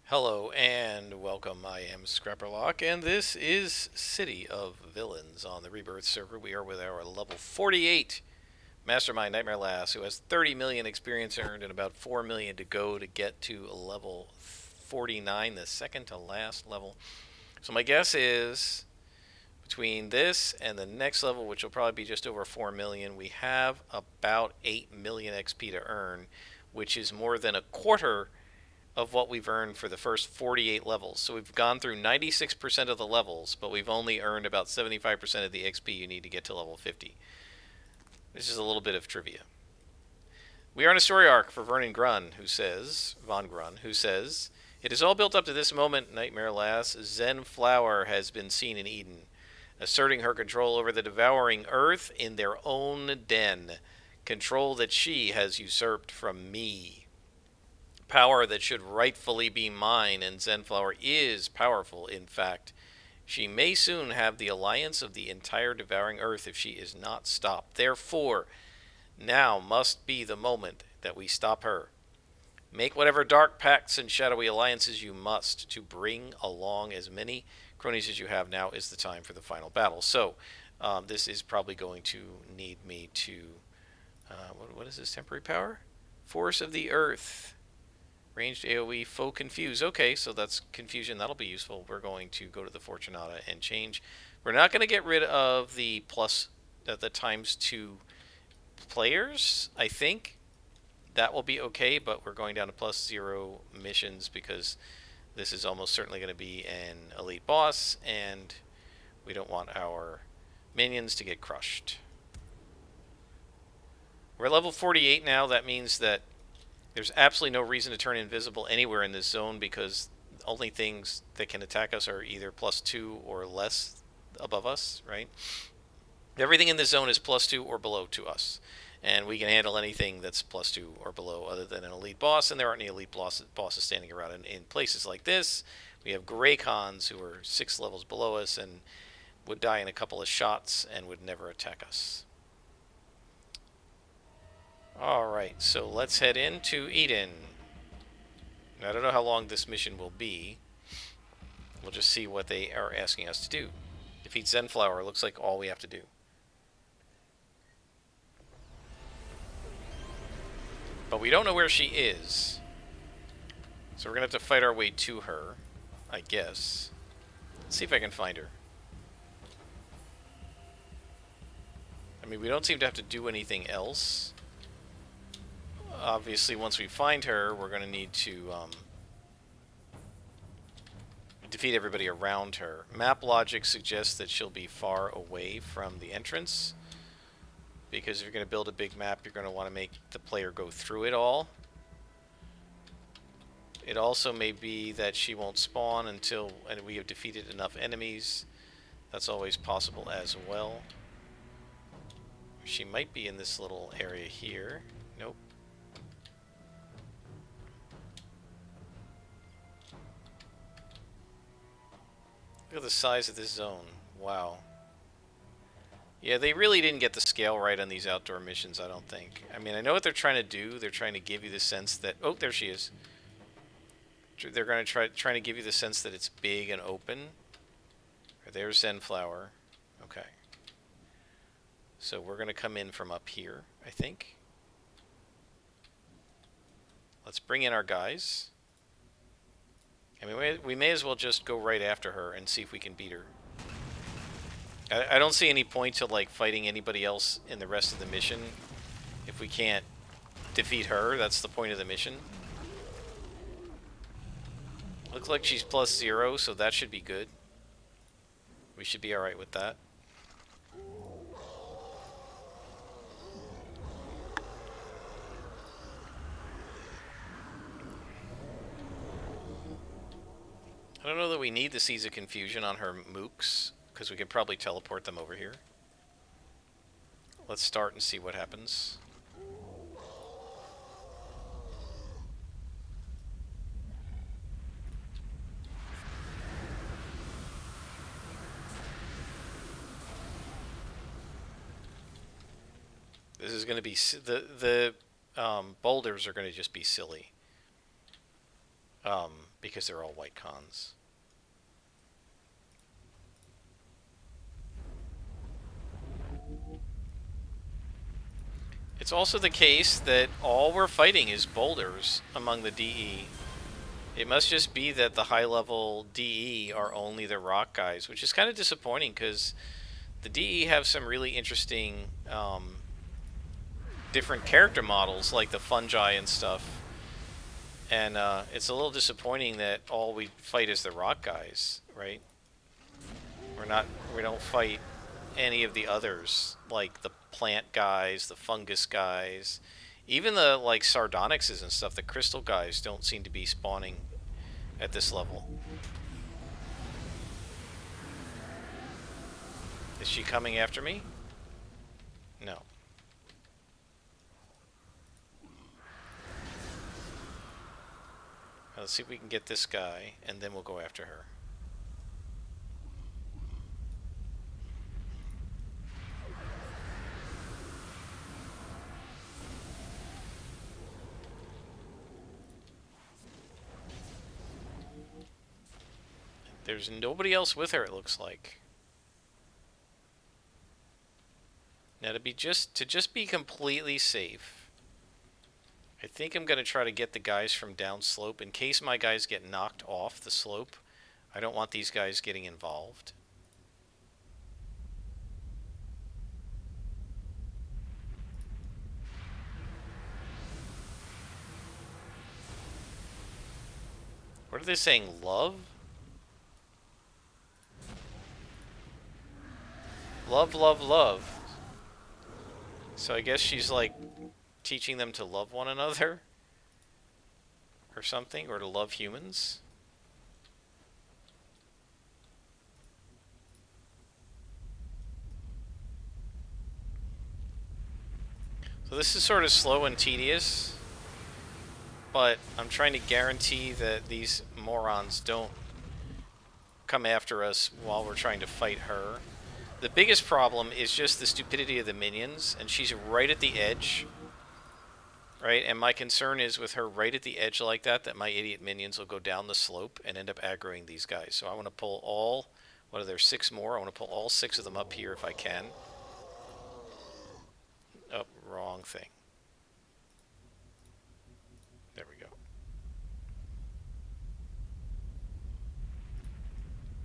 Hello and welcome. I am Scrapperlock, and this is City of Villains on the Rebirth server. We are with our level 48 Mastermind Nightmare Lass, who has 30 million experience earned and about 4 million to go to get to level 49, the second to last level. So my guess is between this and the next level, which will probably be just over 4 million, we have about 8 million XP to earn, which is more than a quarter of what we've earned for the first 48 levels. So we've gone through 96% of the levels, but we've only earned about 75% of the XP you need to get to level 50. This is a little bit of trivia. We are in a story arc for Von Grun, who says, "It is all built up to this moment, Nightmare Lass. Zen Flower has been seen in Eden, asserting her control over the devouring earth in their own den. Control that she has usurped from me. Power that should rightfully be mine, and Zenflower is powerful, in fact. She may soon have the alliance of the entire devouring earth if she is not stopped. Therefore, now must be the moment that we stop her. Make whatever dark pacts and shadowy alliances you must to bring along as many cronies as you have. Now is the time for the final battle." So, this is probably going to need me to... what is this temporary power? Force of the Earth. Ranged AoE, foe confuse. Okay, so that's confusion. That'll be useful. We're going to go to the Fortunata and change. We're not going to get rid of the plus, the ×2 players, I think. That will be okay, but we're going down to +0 missions because this is almost certainly going to be an elite boss, and we don't want our minions to get crushed. We're level 48 now. That means that there's absolutely no reason to turn invisible anywhere in this zone because only things that can attack us are either +2 or less above us, right? Everything in this zone is +2 or below to us. And we can handle anything that's +2 or below other than an elite boss, and there aren't any elite bosses standing around in places like this. We have Grey Khans who are 6 levels below us and would die in a couple of shots and would never attack us. Alright, so let's head into Eden. I don't know how long this mission will be. We'll just see what they are asking us to do. Defeat Zenflower looks like all we have to do. But we don't know where she is. So we're going to have to fight our way to her, I guess. Let's see if I can find her. I mean, we don't seem to have to do anything else. Obviously, once we find her, we're going to need to defeat everybody around her. Map logic suggests that she'll be far away from the entrance, because if you're going to build a big map, you're going to want to make the player go through it all. It also may be that she won't spawn until we have defeated enough enemies. That's always possible as well. She might be in this little area here. Nope. Look at the size of this zone. Wow. Yeah, they really didn't get the scale right on these outdoor missions, I don't think. I mean, I know what they're trying to do. They're trying to give you the sense that... Oh, there she is. They're going to trying to give you the sense that it's big and open. There's Zenflower. Okay. So we're going to come in from up here, I think. Let's bring in our guys. I mean, we may as well just go right after her and see if we can beat her. I don't see any point to, like, fighting anybody else in the rest of the mission if we can't defeat her. That's the point of the mission. Looks like she's +0, so that should be good. We should be alright with that. I don't know that we need the Seeds of Confusion on her mooks, because we could probably teleport them over here. Let's start and see what happens. This is going to be... The boulders are going to just be silly. because they're all white cons. It's also the case that all we're fighting is boulders among the DE. It must just be that the high-level DE are only the rock guys, which is kind of disappointing because the DE have some really interesting different character models, like the fungi and stuff. And it's a little disappointing that all we fight is the rock guys, right? We don't fight any of the others, like the plant guys, the fungus guys, even the like sardonyxes and stuff. The crystal guys don't seem to be spawning at this level. Is she coming after me? No. Let's see if we can get this guy, and then we'll go after her. There's nobody else with her, it looks like. Now to just be completely safe, I think I'm going to try to get the guys from down slope in case my guys get knocked off the slope. I don't want these guys getting involved. What are they saying? Love? Love, love, love. So I guess she's like teaching them to love one another or something, or to love humans. So this is sort of slow and tedious, but I'm trying to guarantee that these morons don't come after us while we're trying to fight her. The biggest problem is just the stupidity of the minions, and she's right at the edge, right? And my concern is with her right at the edge like that my idiot minions will go down the slope and end up aggroing these guys. So I want to pull all, what are there, 6 more? I want to pull all 6 of them up here if I can. Oh, wrong thing. There we go.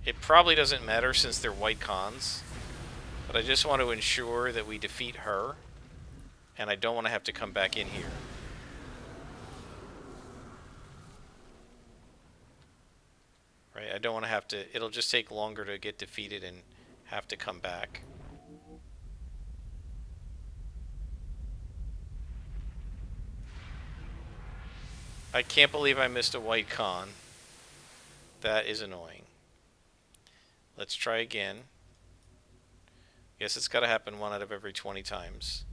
It probably doesn't matter since they're white cons, but I just want to ensure that we defeat her, and I don't want to have to come back in here. Right, I don't want to have to, it'll just take longer to get defeated and have to come back. I can't believe I missed a white con. That is annoying. Let's try again. Guess it's got to happen 1 out of every 20 times.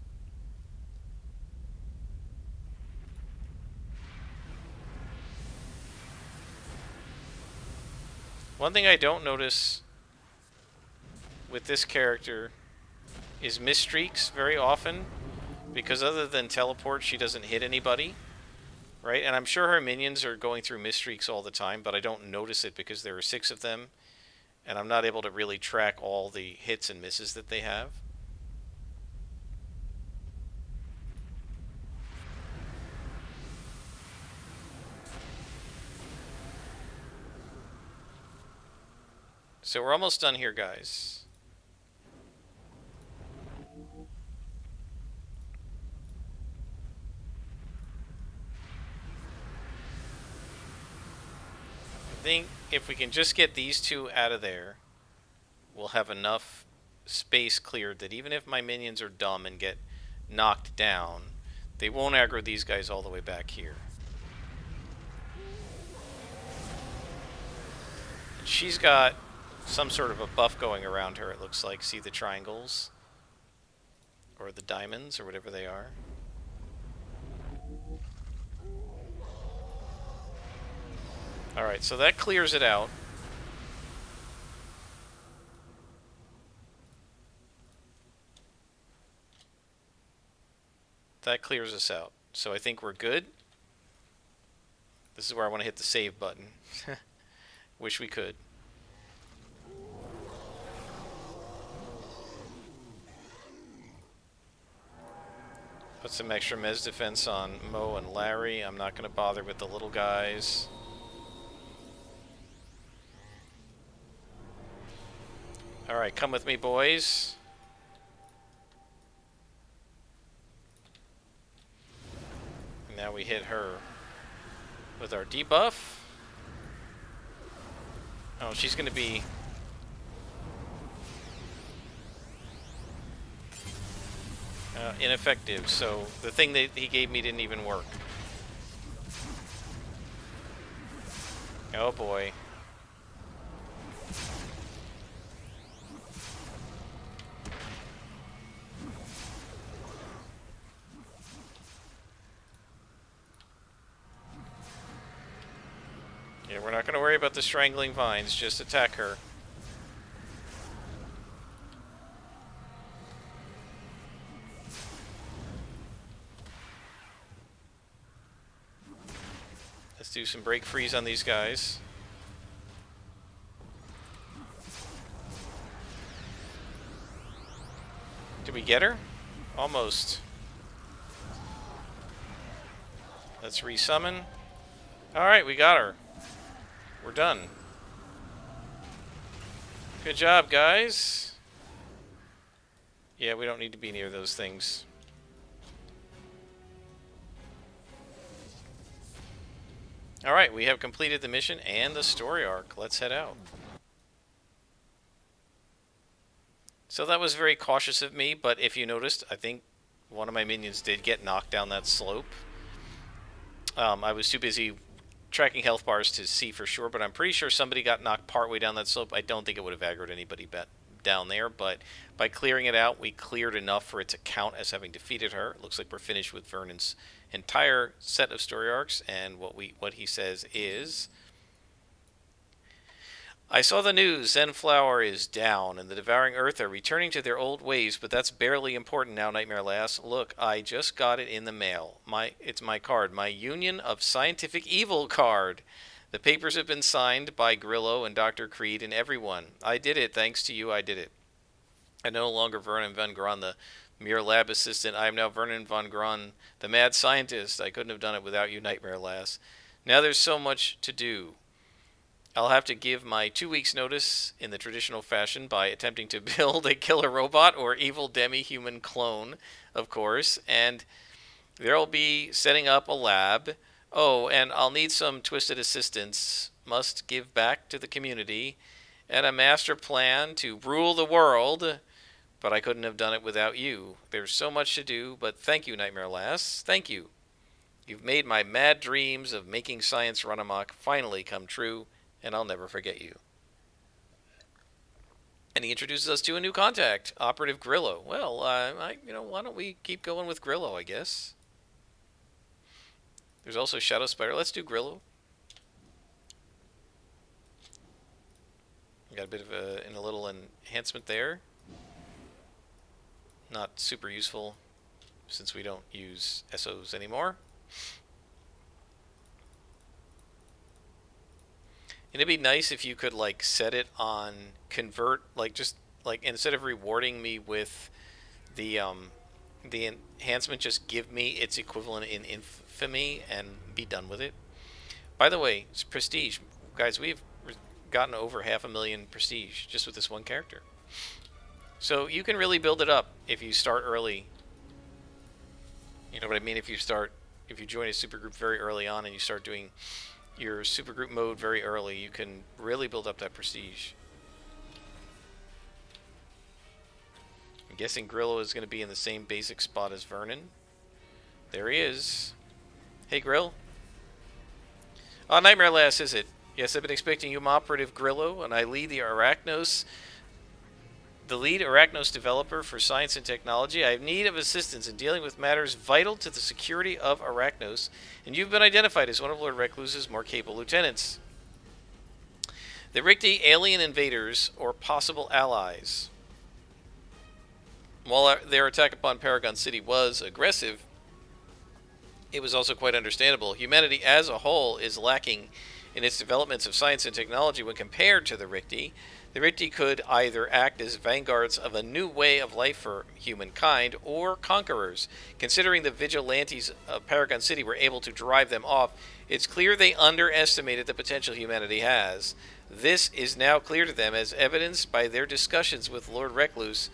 One thing I don't notice with this character is misstreaks very often, because other than teleport, she doesn't hit anybody, right? And I'm sure her minions are going through misstreaks all the time, but I don't notice it because there are 6 of them, and I'm not able to really track all the hits and misses that they have. So we're almost done here, guys. I think if we can just get these 2 out of there, we'll have enough space cleared that even if my minions are dumb and get knocked down, they won't aggro these guys all the way back here. She's got some sort of a buff going around her, it looks like. See the triangles? Or the diamonds, or whatever they are. Alright, so that clears it out. That clears us out. So I think we're good. This is where I want to hit the save button. Wish we could. Put some extra mez defense on Mo and Larry. I'm not going to bother with the little guys. Alright, come with me, boys. And now we hit her with our debuff. Oh, she's going to be... ineffective, so the thing that he gave me didn't even work. Oh boy. Yeah, we're not going to worry about the strangling vines, just attack her. Let's do some break freeze on these guys. Did we get her? Almost. Let's resummon. Alright, we got her. We're done. Good job, guys. Yeah, we don't need to be near those things. Alright, we have completed the mission and the story arc. Let's head out. So that was very cautious of me, but if you noticed, I think one of my minions did get knocked down that slope. I was too busy tracking health bars to see for sure, but I'm pretty sure somebody got knocked partway down that slope. I don't think it would have aggroed anybody down there, but by clearing it out, we cleared enough for it to count as having defeated her. It looks like we're finished with Vernon's entire set of story arcs, and what he says is, I saw the news, Zenflower is down, and the Devouring Earth are returning to their old ways, but that's barely important now, Nightmare Lass. Look, I just got it in the mail. It's my card, my Union of Scientific Evil card. The papers have been signed by Grillo and Dr. Creed and everyone. I did it, thanks to you, I did it. I'm no longer Vernon Van Gron, the mere lab assistant. I am now Vernon Van Gron, the mad scientist. I couldn't have done it without you, Nightmare Lass. Now there's so much to do. I'll have to give my 2 weeks notice in the traditional fashion by attempting to build a killer robot or evil demi-human clone, of course, and there'll be setting up a lab. Oh, and I'll need some twisted assistance, must give back to the community, and a master plan to rule the world, but I couldn't have done it without you. There's so much to do, but thank you, Nightmare Lass. Thank you. You've made my mad dreams of making science run amok finally come true, and I'll never forget you. And he introduces us to a new contact, Operative Grillo. Well, why don't we keep going with Grillo, I guess? There's also Shadow Spider. Let's do Grillo. Got a bit of a little enhancement there. Not super useful since we don't use SOs anymore. It'd be nice if you could like set it on convert, like just like instead of rewarding me with the enhancement, just give me its equivalent in infamy and be done with it. By the way, it's prestige, guys. We've gotten over 500,000 prestige just with this one character. So you can really build it up if you start early. You know what I mean? If you join a supergroup very early on and you start doing your supergroup mode very early, you can really build up that prestige. I'm guessing Grillo is going to be in the same basic spot as Vernon. There he is. Hey, Grill. Oh, Nightmare Lass, is it? Yes, I've been expecting you, Operative Grillo, and I lead the lead Arachnos developer for science and technology. I have need of assistance in dealing with matters vital to the security of Arachnos, and you've been identified as one of Lord Recluse's more capable lieutenants. The Ricti alien invaders, or possible allies. While their attack upon Paragon City was aggressive, It was also quite understandable. Humanity as a whole is lacking in its developments of science and technology when compared to the Rikti. The Rikti could either act as vanguards of a new way of life for humankind or conquerors. Considering the vigilantes of Paragon City were able to drive them off, it's clear they underestimated the potential humanity has. This is now clear to them as evidenced by their discussions with Lord Recluse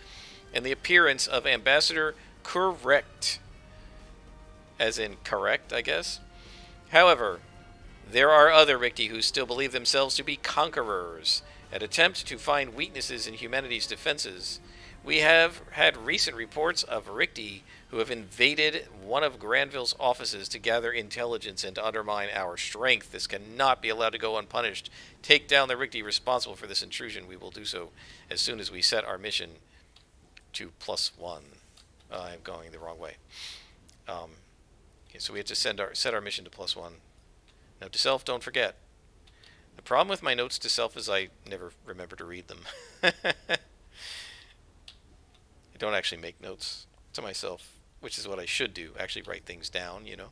and the appearance of Ambassador Correct, as in correct, I guess. However, there are other Rikti who still believe themselves to be conquerors and attempt to find weaknesses in humanity's defenses. We have had recent reports of Rikti who have invaded one of Granville's offices to gather intelligence and to undermine our strength. This cannot be allowed to go unpunished. Take down the Rikti responsible for this intrusion. We will do so as soon as we set our mission to +1. I'm going the wrong way. Okay, so we have to set our mission to +1. Note to self, don't forget. The problem with my notes to self is I never remember to read them. I don't actually make notes to myself, which is what I should do. Actually write things down, you know.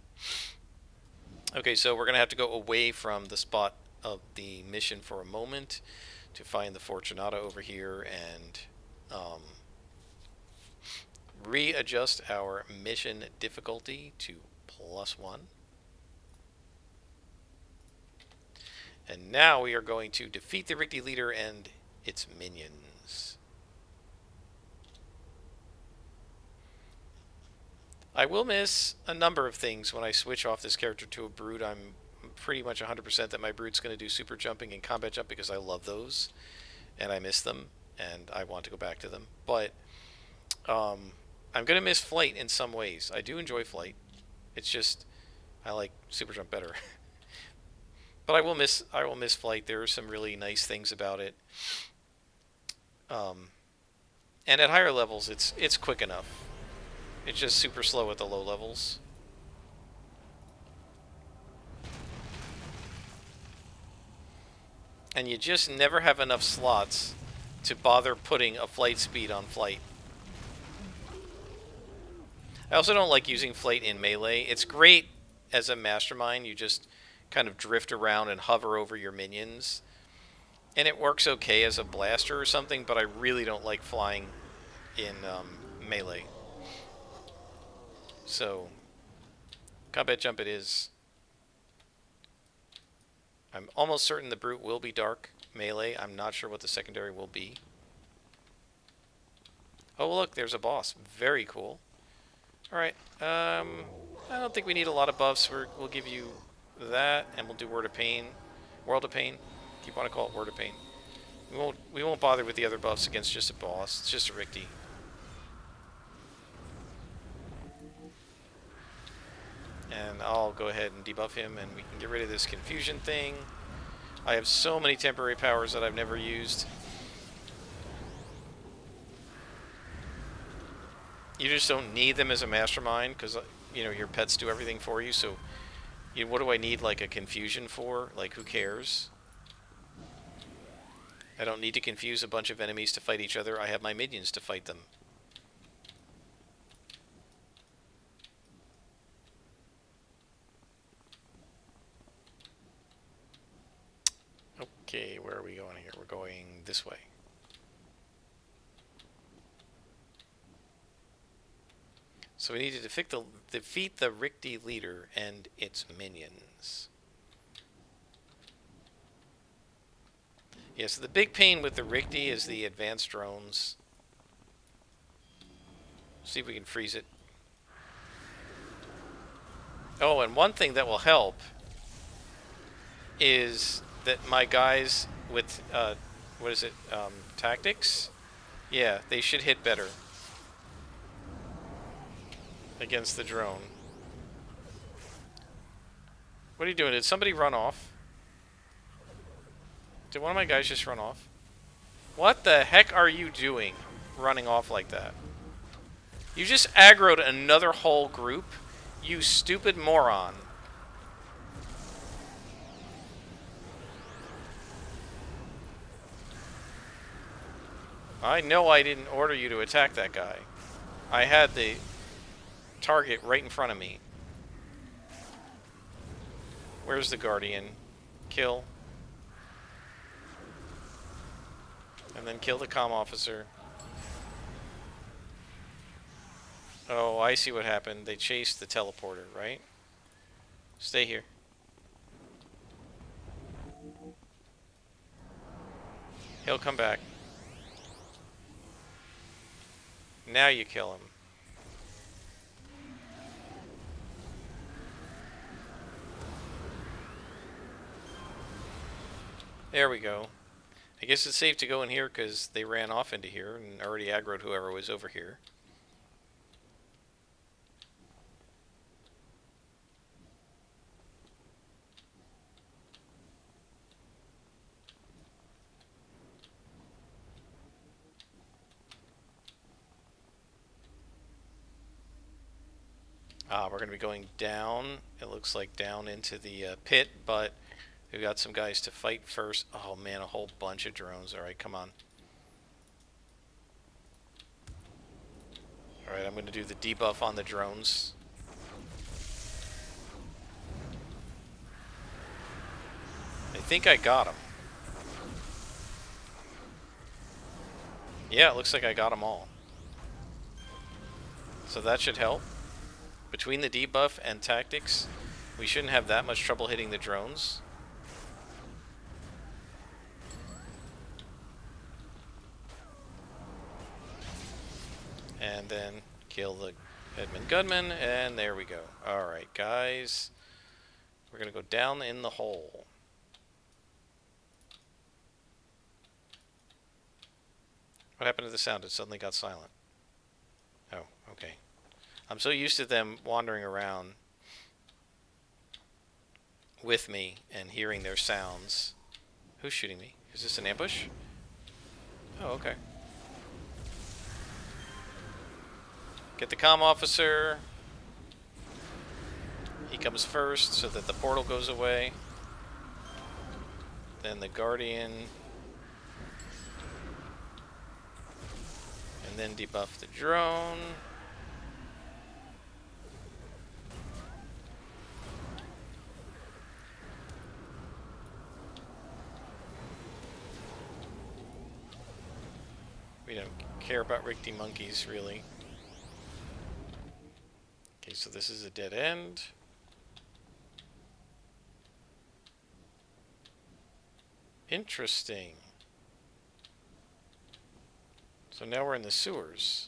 Okay, so we're going to have to go away from the spot of the mission for a moment to find the Fortunata over here and readjust our mission difficulty to +1. And now we are going to defeat the Rikti leader and its minions. I will miss a number of things when I switch off this character to a Brood. I'm pretty much 100% that my Brood's going to do super jumping and combat jump because I love those. And I miss them, and I want to go back to them. But I'm going to miss flight in some ways. I do enjoy flight. It's just, I like super jump better. But I will miss flight. There are some really nice things about it. And at higher levels, it's quick enough. It's just super slow at the low levels. And you just never have enough slots to bother putting a flight speed on flight. I also don't like using flight in melee. It's great as a mastermind. You just kind of drift around and hover over your minions. And it works okay as a blaster or something, but I really don't like flying in melee. So, combat jump it is. I'm almost certain the Brute will be dark melee. I'm not sure what the secondary will be. Oh, look, there's a boss. Very cool. Alright, I don't think we need a lot of buffs. We'll give you that, and we'll do World of Pain. If you want to call it Word of Pain. We won't bother with the other buffs against just a boss. It's just a Rikti. And I'll go ahead and debuff him, and we can get rid of this confusion thing. I have so many temporary powers that I've never used. You just don't need them as a mastermind, because you know your pets do everything for you, so what do I need like a confusion for? Like, who cares? I don't need to confuse a bunch of enemies to fight each other. I have my minions to fight them. Okay, where are we going here? We're going this way. So we need to defeat the Rikti leader and its minions. Yes, the big pain with the Rikti is the advanced drones. See if we can freeze it. Oh, and one thing that will help is that my guys with, what is it, tactics? Yeah, they should hit better against the drone. What are you doing? Did somebody run off? Did one of my guys just run off? What the heck are you doing running off like that? You just aggroed another whole group? You stupid moron. I know I didn't order you to attack that guy. I had the target right in front of me. Where's the Guardian? Kill. And then kill the comm officer. Oh, I see what happened. They chased the teleporter, right? Stay here. He'll come back. Now you kill him. There we go. I guess it's safe to go in here because they ran off into here and already aggroed whoever was over here. We're going to be going down, it looks like down into the pit, but we've got some guys to fight first. Oh man, a whole bunch of drones. Alright, come on. Alright, I'm going to do the debuff on the drones. I think I got them. Yeah, it looks like I got them all. So that should help. Between the debuff and tactics, we shouldn't have that much trouble hitting the drones. And then kill the Headman Gunman, and there we go. Alright, guys. We're going to go down in the hole. What happened to the sound? It suddenly got silent. Oh, okay. I'm so used to them wandering around with me and hearing their sounds. Who's shooting me? Is this an ambush? Oh, okay. Get the comm officer. He comes first so that the portal goes away. Then the Guardian. And then debuff the drone. We don't care about Rickety monkeys, really. Okay, so this is a dead end. Interesting. So now we're in the sewers.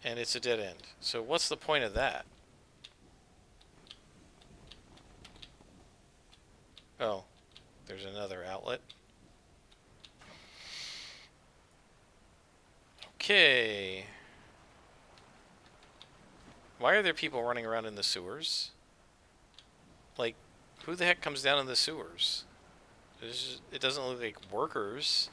And it's a dead end. So what's the point of that? Oh, there's another outlet. Okay. Why are there people running around in the sewers? Like, who the heck comes down in the sewers? It doesn't look like workers.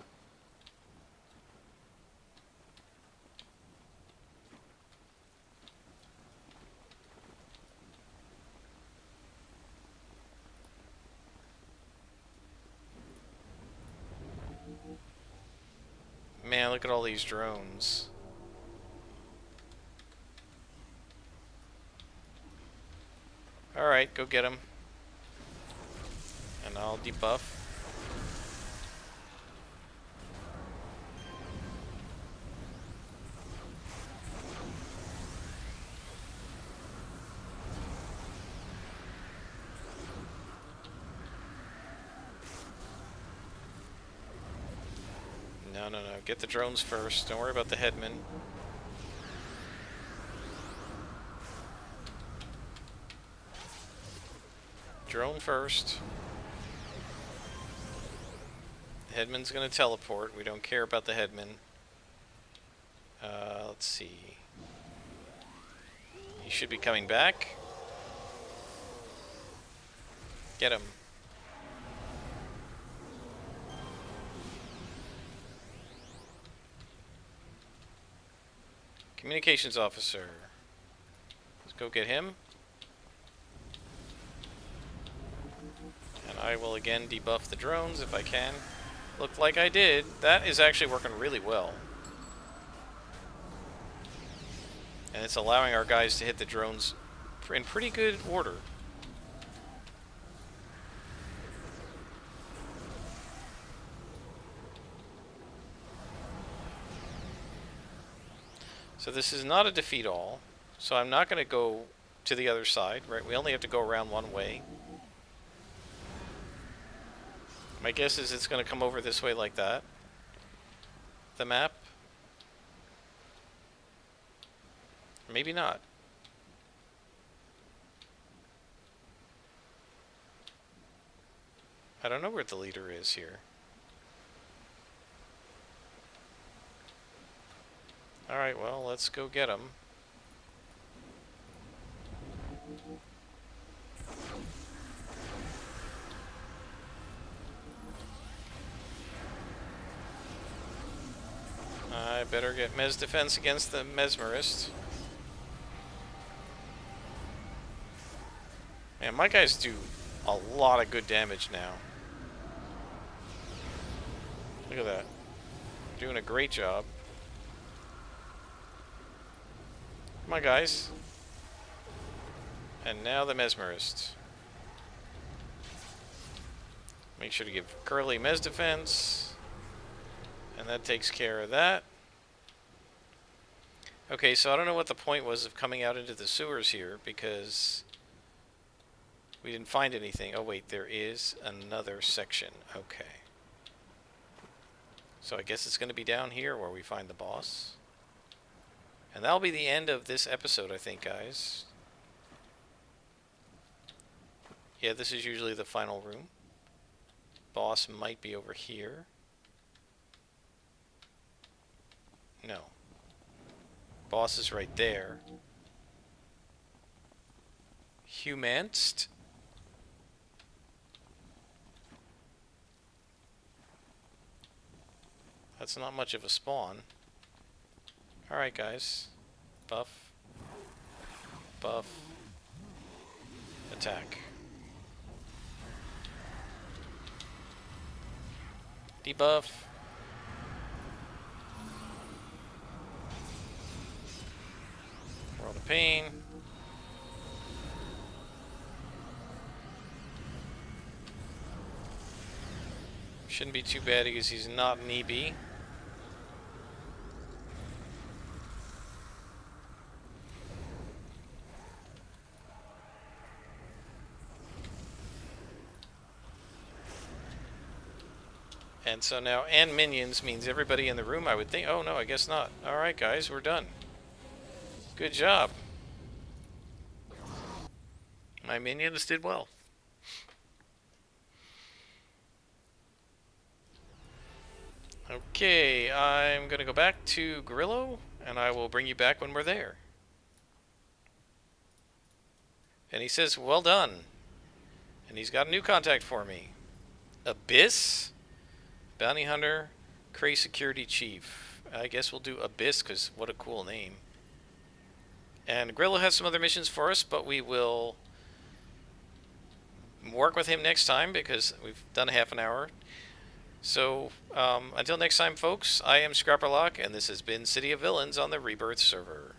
Man, look at all these drones. Alright, go get them. And I'll debuff. No. Get the drones first. Don't worry about the headman. Drone first. The headman's going to teleport. We don't care about the headman. Let's see. He should be coming back. Get him. Communications officer. Let's go get him. And I will again debuff the drones if I can. Looked like I did. That is actually working really well. And it's allowing our guys to hit the drones in pretty good order. So this is not a defeat all. So I'm not going to go to the other side, right? We only have to go around one way. My guess is it's going to come over this way like that. The map. Maybe not. I don't know where the leader is here. Alright, well, let's go get him. I better get Mez defense against the Mesmerist. Man, my guys do a lot of good damage now. Look at that. Doing a great job. Come on, guys. And now the Mesmerist. Make sure to give Curly Mez defense. And that takes care of that. Okay, so I don't know what the point was of coming out into the sewers here, because we didn't find anything. Oh wait, there is another section. Okay. So I guess it's going to be down here where we find the boss. And that'll be the end of this episode, I think, guys. Yeah, this is usually the final room. Boss might be over here. No. Boss is right there. Humanst? That's not much of a spawn. Alright, guys. Buff. Buff. Attack. Debuff. World of Pain. Shouldn't be too bad because he's not an EB. And so now, and minions means everybody in the room, I would think. Oh no, I guess not. Alright guys, we're done. Good job. My minions did well. Okay, I'm going to go back to Grillo, and I will bring you back when we're there. And he says, well done. And he's got a new contact for me. Abyss? Bounty Hunter, Cray Security Chief. I guess we'll do Abyss, because what a cool name. And Grillo has some other missions for us, but we will work with him next time, because we've done a half an hour. So, until next time, folks, I am Scrapperlock, and this has been City of Villains on the Rebirth server.